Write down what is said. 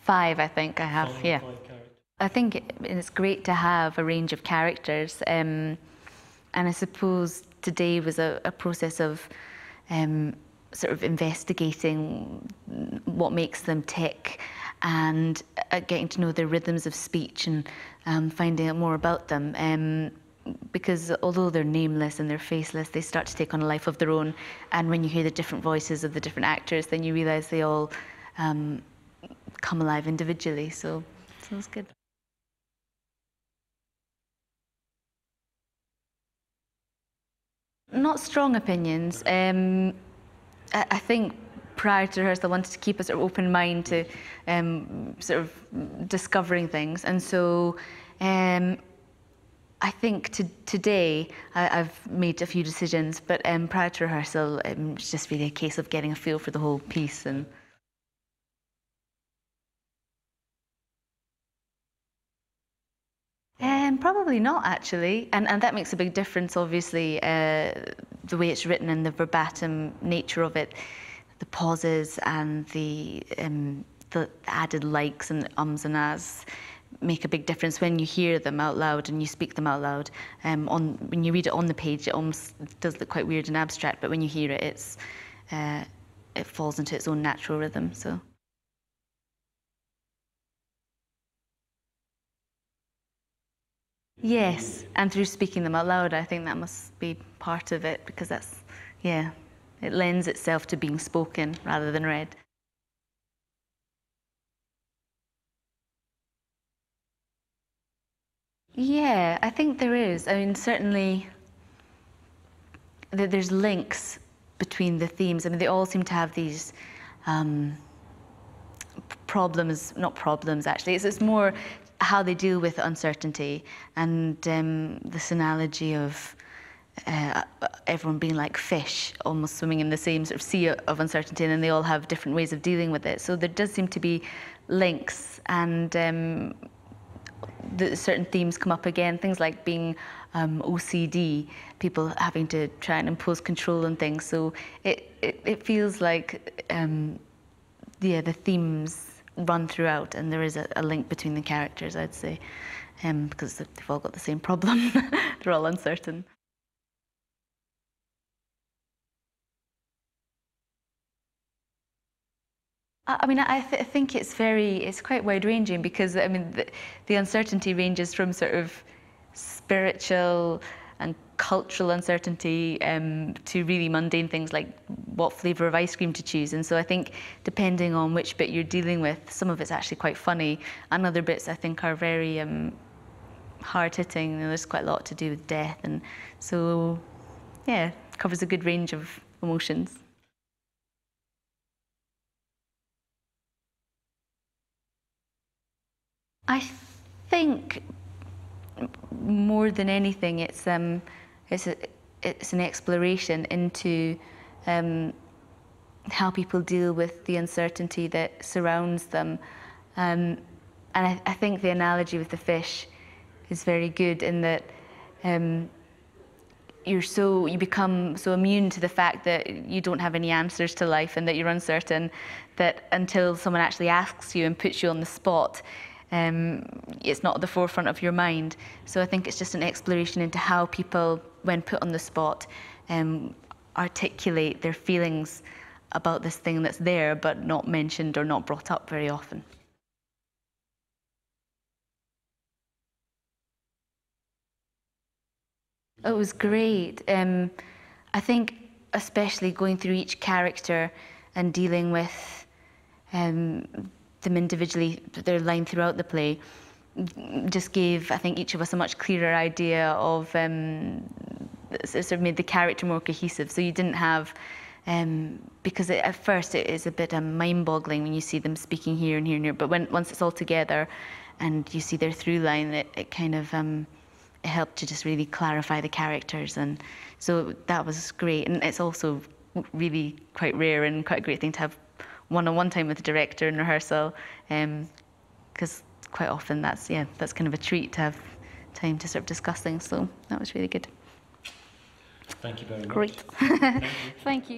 5, I think I have, yeah. 5 characters. I think it's great to have a range of characters, and I suppose today was a process of sort of investigating what makes them tick and getting to know their rhythms of speech and finding out more about them. Because although they're nameless and they're faceless, they start to take on a life of their own. And when you hear the different voices of the different actors, then you realise they all come alive individually. So it was good. Not strong opinions. I think prior to rehearsal, I wanted to keep a sort of open mind to sort of discovering things. And so I think today I've made a few decisions, but prior to rehearsal, it's just really a case of getting a feel for the whole piece. And probably not, actually, and that makes a big difference, obviously, the way it's written and the verbatim nature of it, the pauses and the added likes and ums and ahs make a big difference when you hear them out loud and you speak them out loud. When you read it on the page, it almost does look quite weird and abstract, but when you hear it, it falls into its own natural rhythm. So. Yes, and through speaking them out loud, I think that must be part of it, because that's, yeah, it lends itself to being spoken rather than read. Yeah, I think there is. I mean, certainly there's links between the themes. I mean, they all seem to have these problems, not problems actually, it's more how they deal with uncertainty, and this analogy of everyone being like fish, almost swimming in the same sort of sea of uncertainty, and then they all have different ways of dealing with it. So there does seem to be links, and certain themes come up again, things like being OCD, people having to try and impose control on things. So it feels like, yeah, the themes run throughout, and there is a link between the characters, I'd say, because they've all got the same problem. They're all uncertain. I mean, I think it's quite wide-ranging, because I mean, the uncertainty ranges from sort of spiritual and cultural uncertainty to really mundane things like what flavour of ice cream to choose. And so I think depending on which bit you're dealing with, some of it's actually quite funny, and other bits I think are very hard-hitting. You know, there's quite a lot to do with death, and so yeah, it covers a good range of emotions. I think more than anything, it's an exploration into how people deal with the uncertainty that surrounds them, and I think the analogy with the fish is very good, in that you become so immune to the fact that you don't have any answers to life and that you're uncertain, that until someone actually asks you and puts you on the spot, it's not at the forefront of your mind. So I think it's just an exploration into how people, when put on the spot, articulate their feelings about this thing that's there but not mentioned or not brought up very often. It was great. I think especially going through each character and dealing with them individually, their line throughout the play, just gave, I think, each of us a much clearer idea of, sort of made the character more cohesive. So you didn't have, because at first it is a bit mind-boggling when you see them speaking here and here and here, but once it's all together and you see their through line, it kind of, it helped to just really clarify the characters, and so that was great. And it's also really quite rare and quite a great thing to have one-on-one time with the director in rehearsal, because quite often that's kind of a treat to have time to sort of discuss things. So that was really good. Thank you very much. Great. Thank you.